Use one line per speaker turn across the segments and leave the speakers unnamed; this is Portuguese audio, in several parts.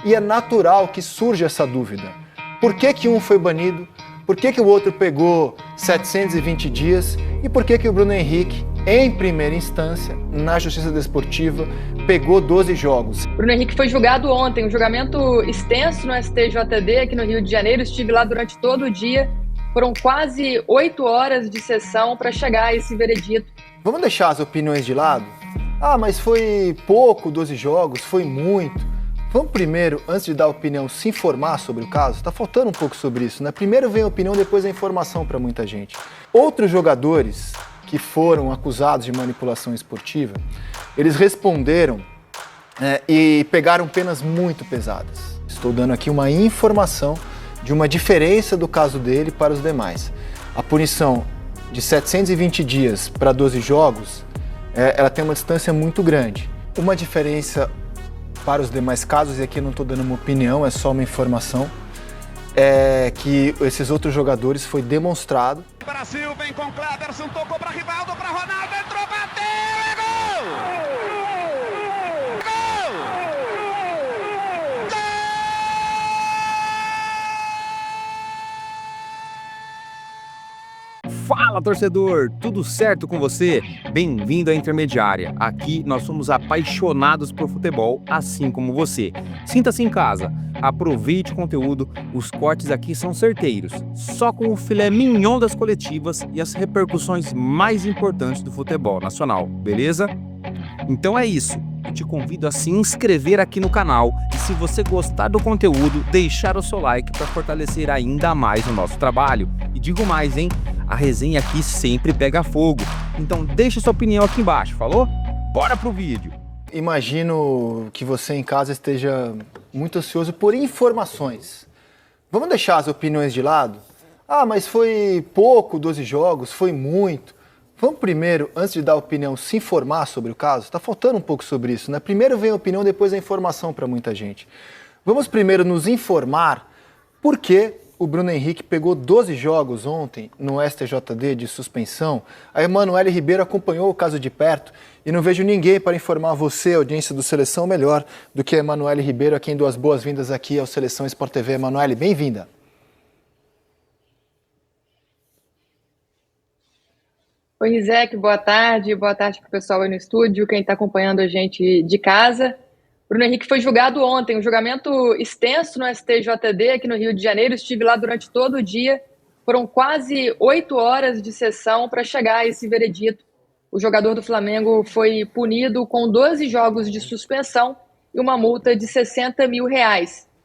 E é natural que surja essa dúvida. Por que que um foi banido? Por que que o outro pegou 720 dias? E por que que o Bruno Henrique, em primeira instância, na Justiça Desportiva, pegou 12 jogos?
Bruno Henrique foi julgado ontem, um julgamento extenso no STJD aqui no Rio de Janeiro. Estive lá durante todo o dia. Foram quase 8 horas de sessão para chegar a esse veredito.
Vamos deixar as opiniões de lado? Ah, mas foi pouco 12 jogos, foi muito. Vamos primeiro, antes de dar opinião, se informar sobre o caso? Tá faltando um pouco sobre isso, né? Primeiro vem a opinião, depois a informação para muita gente. Outros jogadores que foram acusados de manipulação esportiva, eles responderam e pegaram penas muito pesadas. Estou dando aqui uma informação de uma diferença do caso dele para os demais. A punição de 720 dias para 12 jogos, ela tem uma distância muito grande. Uma diferença para os demais casos, e aqui eu não estou dando uma opinião, é só uma informação, é que esses outros jogadores foi demonstrado.
O Brasil vem com Cleberson, tocou para Rivaldo, para Ronaldo, entrou, bateu, é gol!
Fala, torcedor! Tudo certo com você? Bem-vindo à Intermediária. Aqui nós somos apaixonados por futebol, assim como você. Sinta-se em casa, aproveite o conteúdo, os cortes aqui são certeiros, só com o filé mignon das coletivas e as repercussões mais importantes do futebol nacional, beleza? Então é isso. Eu te convido a se inscrever aqui no canal e, se você gostar do conteúdo, deixar o seu like para fortalecer ainda mais o nosso trabalho. E digo mais, hein? A resenha aqui sempre pega fogo. Então deixa sua opinião aqui embaixo, falou? Bora pro vídeo!
Imagino que você em casa esteja muito ansioso por informações. Vamos deixar as opiniões de lado? Ah, mas foi pouco 12 jogos, foi muito. Vamos primeiro, antes de dar a opinião, se informar sobre o caso? Está faltando um pouco sobre isso, né? Primeiro vem a opinião, depois a informação para muita gente. Vamos primeiro nos informar por que o Bruno Henrique pegou 12 jogos ontem no STJD de suspensão. A Emanuele Ribeiro acompanhou o caso de perto e não vejo ninguém para informar você, audiência do Seleção, melhor do que a Emanuele Ribeiro, a quem dou as boas-vindas aqui ao Seleção Sport TV. Emanuele, bem-vinda.
Oi, Rizek, boa tarde para o pessoal aí no estúdio, quem está acompanhando a gente de casa. Bruno Henrique foi julgado ontem, um julgamento extenso no STJD aqui no Rio de Janeiro. Estive lá durante todo o dia. Foram quase 8 horas de sessão para chegar a esse veredito. O jogador do Flamengo foi punido com 12 jogos de suspensão e uma multa de R$60 mil.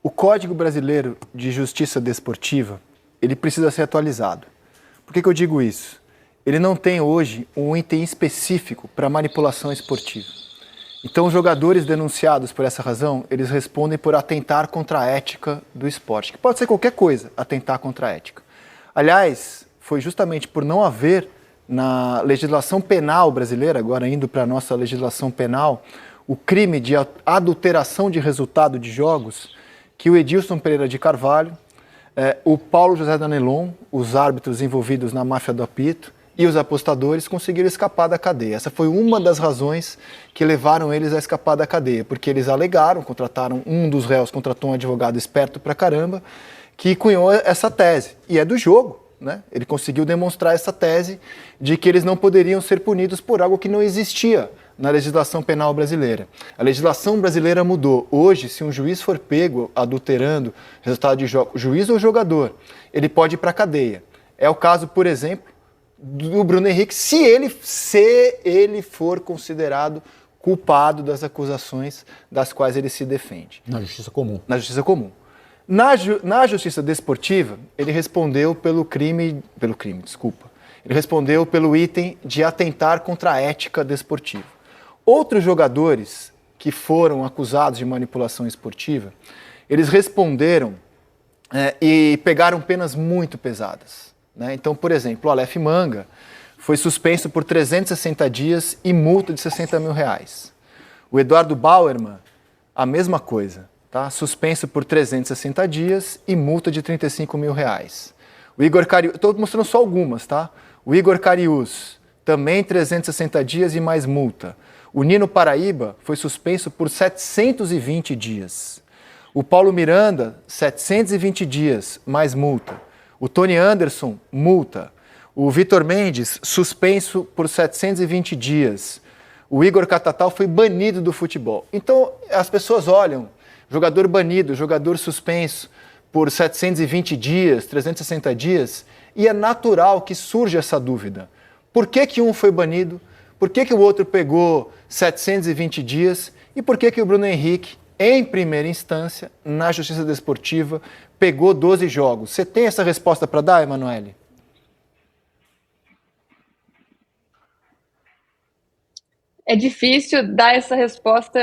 O Código Brasileiro de Justiça Desportiva, ele precisa ser atualizado. Por que eu digo isso? Ele não tem hoje um item específico para manipulação esportiva. Então, os jogadores denunciados por essa razão, eles respondem por atentar contra a ética do esporte, que pode ser qualquer coisa, atentar contra a ética. Aliás, foi justamente por não haver na legislação penal brasileira, agora indo para a nossa legislação penal, o crime de adulteração de resultado de jogos, que o Edilson Pereira de Carvalho, o Paulo José Danelon, os árbitros envolvidos na máfia do apito, e os apostadores conseguiram escapar da cadeia. Essa foi uma das razões que levaram eles a escapar da cadeia, porque eles alegaram, um dos réus contratou um advogado esperto pra caramba, que cunhou essa tese, e é do jogo, né? Ele conseguiu demonstrar essa tese de que eles não poderiam ser punidos por algo que não existia na legislação penal brasileira. A legislação brasileira mudou. Hoje, se um juiz for pego adulterando resultado de jogo, juiz ou jogador, ele pode ir pra cadeia. É o caso, por exemplo, do Bruno Henrique, se ele for considerado culpado das acusações das quais ele se defende.
Na justiça comum.
Na justiça comum. Na justiça desportiva, ele respondeu Ele respondeu pelo item de atentar contra a ética desportiva. Outros jogadores que foram acusados de manipulação esportiva, eles responderam e pegaram penas muito pesadas. Então, por exemplo, o Aleph Manga foi suspenso por 360 dias e multa de R$60 mil. O Eduardo Bauerman, a mesma coisa, tá? Suspenso por 360 dias e multa de R$35 mil. O Igor Cariús, estou mostrando só algumas, tá? O Igor Cariús, também 360 dias e mais multa. O Nino Paraíba foi suspenso por 720 dias. O Paulo Miranda, 720 dias, mais multa. O Tony Anderson, multa. O Vitor Mendes, suspenso por 720 dias. O Igor Catatal foi banido do futebol. Então, as pessoas olham, jogador banido, jogador suspenso por 720 dias, 360 dias, e é natural que surja essa dúvida. Por que um foi banido? Por que o outro pegou 720 dias? E por que o Bruno Henrique, em primeira instância, na Justiça Desportiva, pegou 12 jogos? Você tem essa resposta para dar, Emanuele?
É difícil dar essa resposta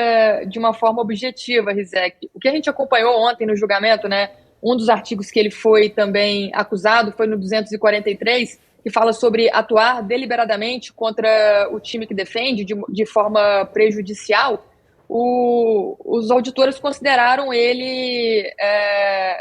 de uma forma objetiva, Rizek. O que a gente acompanhou ontem no julgamento, né? Um dos artigos que ele foi também acusado foi no 243, que fala sobre atuar deliberadamente contra o time que defende de forma prejudicial. Os auditores consideraram ele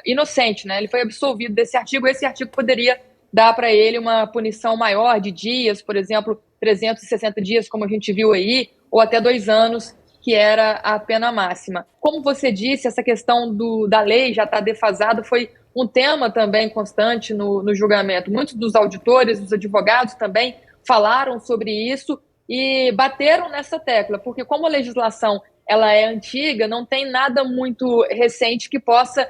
inocente, né? Ele foi absolvido desse artigo. Esse artigo poderia dar para ele uma punição maior de dias, por exemplo, 360 dias, como a gente viu aí, ou até 2 anos, que era a pena máxima. Como você disse, essa questão da lei já está defasada, foi um tema também constante no julgamento. Muitos dos auditores, dos advogados também falaram sobre isso e bateram nessa tecla, porque como a legislação ela é antiga, não tem nada muito recente que possa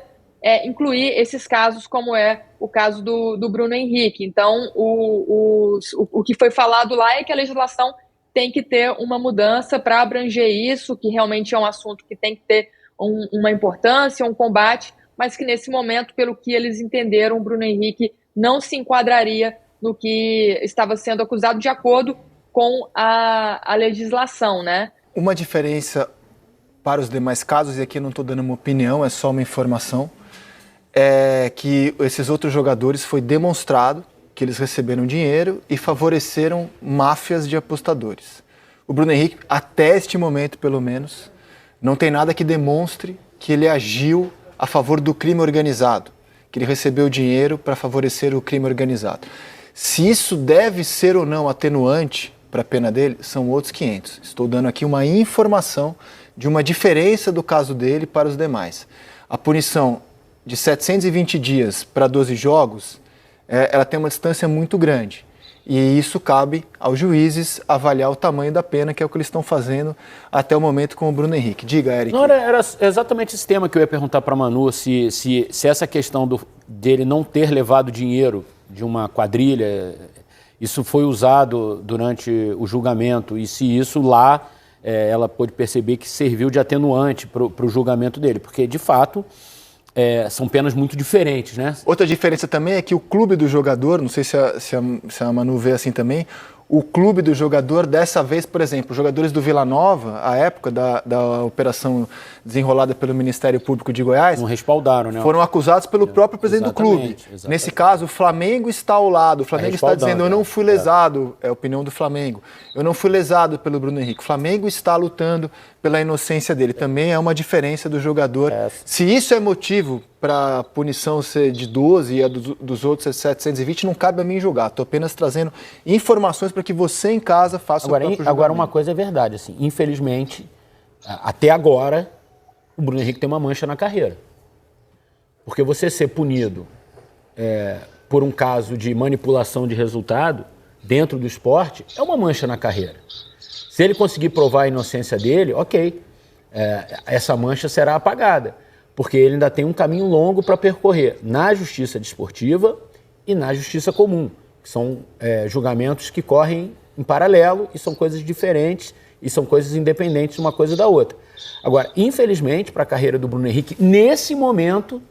incluir esses casos, como é o caso do Bruno Henrique. Então, o que foi falado lá é que a legislação tem que ter uma mudança para abranger isso, que realmente é um assunto que tem que ter uma importância, um combate, mas que nesse momento, pelo que eles entenderam, o Bruno Henrique não se enquadraria no que estava sendo acusado de acordo com a legislação, né?
Uma diferença para os demais casos, e aqui eu não estou dando uma opinião, é só uma informação, é que esses outros jogadores foi demonstrado que eles receberam dinheiro e favoreceram máfias de apostadores. O Bruno Henrique, até este momento pelo menos, não tem nada que demonstre que ele agiu a favor do crime organizado, que ele recebeu dinheiro para favorecer o crime organizado. Se isso deve ser ou não atenuante para a pena dele, são outros 500. Estou dando aqui uma informação de uma diferença do caso dele para os demais. A punição de 720 dias para 12 jogos, ela tem uma distância muito grande. E isso cabe aos juízes avaliar o tamanho da pena, que é o que eles estão fazendo até o momento com o Bruno Henrique. Diga, Eric.
Não, era exatamente esse tema que eu ia perguntar para a Manu, se essa questão dele não ter levado dinheiro de uma quadrilha, isso foi usado durante o julgamento, e se isso lá ela pôde perceber que serviu de atenuante para o julgamento dele, porque de fato são penas muito diferentes, né?
Outra diferença também é que o clube do jogador, não sei se a Manu vê assim também, o clube do jogador, dessa vez, por exemplo, os jogadores do Vila Nova, à época da operação desenrolada pelo Ministério Público de Goiás,
não respaldaram, né?
Foram acusados pelo próprio presidente do clube.
Exatamente.
Nesse caso, o Flamengo está ao lado, o Flamengo está dizendo, eu não fui lesado, é a opinião do Flamengo, eu não fui lesado pelo Bruno Henrique. O Flamengo está lutando pela inocência dele. Também é uma diferença do jogador. Se isso é motivo para a punição ser de 12 e a dos outros ser 720, não cabe a mim julgar. Estou apenas trazendo informações para que você em casa faça o próprio julgamento.
Agora, uma coisa é verdade, assim, infelizmente, até agora, o Bruno Henrique tem uma mancha na carreira. Porque você ser punido por um caso de manipulação de resultado dentro do esporte é uma mancha na carreira. Se ele conseguir provar a inocência dele, ok, essa mancha será apagada, porque ele ainda tem um caminho longo para percorrer na justiça desportiva e na justiça comum, que são julgamentos que correm em paralelo e são coisas diferentes e são coisas independentes uma coisa da outra. Agora, infelizmente, para a carreira do Bruno Henrique, nesse momento,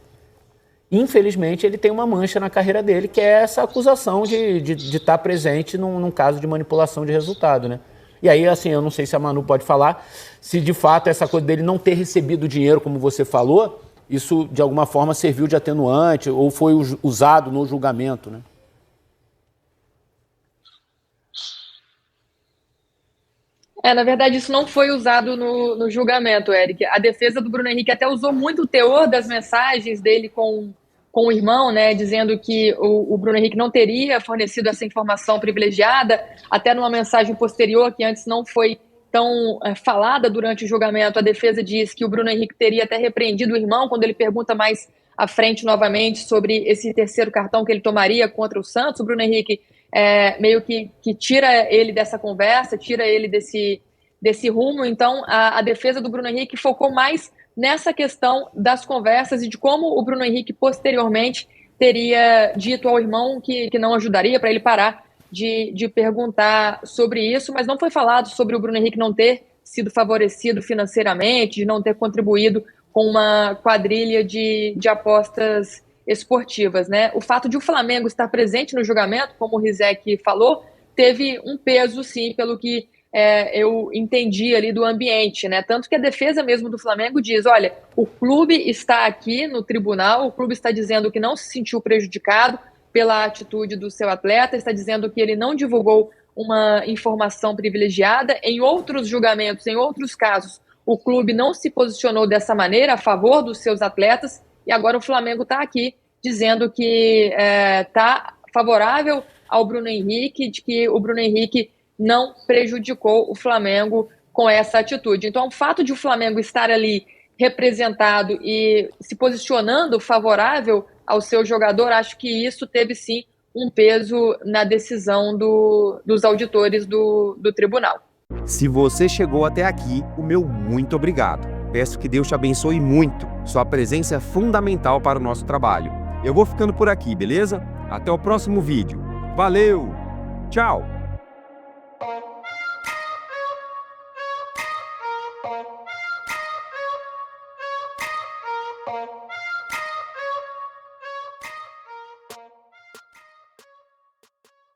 infelizmente, ele tem uma mancha na carreira dele, que é essa acusação de estar presente num caso de manipulação de resultado, né? E aí, assim, eu não sei se a Manu pode falar se de fato essa coisa dele não ter recebido dinheiro, como você falou, isso de alguma forma serviu de atenuante ou foi usado no julgamento, né?
Na verdade, isso não foi usado no julgamento, Eric. A defesa do Bruno Henrique até usou muito o teor das mensagens dele com o irmão, né, dizendo que o Bruno Henrique não teria fornecido essa informação privilegiada, até numa mensagem posterior que antes não foi tão falada durante o julgamento. A defesa diz que o Bruno Henrique teria até repreendido o irmão quando ele pergunta mais à frente novamente sobre esse terceiro cartão que ele tomaria contra o Santos. O Bruno Henrique meio que tira ele dessa conversa, tira ele desse rumo. Então, a defesa do Bruno Henrique focou mais nessa questão das conversas e de como o Bruno Henrique posteriormente teria dito ao irmão que não ajudaria, para ele parar de perguntar sobre isso, mas não foi falado sobre o Bruno Henrique não ter sido favorecido financeiramente, de não ter contribuído com uma quadrilha de apostas esportivas, né? O fato de o Flamengo estar presente no julgamento, como o Rizek falou, teve um peso, sim, pelo que eu entendi ali do ambiente, né? Tanto que a defesa mesmo do Flamengo diz, olha, o clube está aqui no tribunal, o clube está dizendo que não se sentiu prejudicado pela atitude do seu atleta, está dizendo que ele não divulgou uma informação privilegiada. Em outros julgamentos, em outros casos, o clube não se posicionou dessa maneira a favor dos seus atletas, e agora o Flamengo está aqui dizendo que está favorável ao Bruno Henrique, de que o Bruno Henrique não prejudicou o Flamengo com essa atitude. Então, o fato de o Flamengo estar ali representado e se posicionando favorável ao seu jogador, acho que isso teve sim um peso na decisão dos auditores do tribunal.
Se você chegou até aqui, o meu muito obrigado. Peço que Deus te abençoe muito. Sua presença é fundamental para o nosso trabalho. Eu vou ficando por aqui, beleza? Até o próximo vídeo. Valeu! Tchau!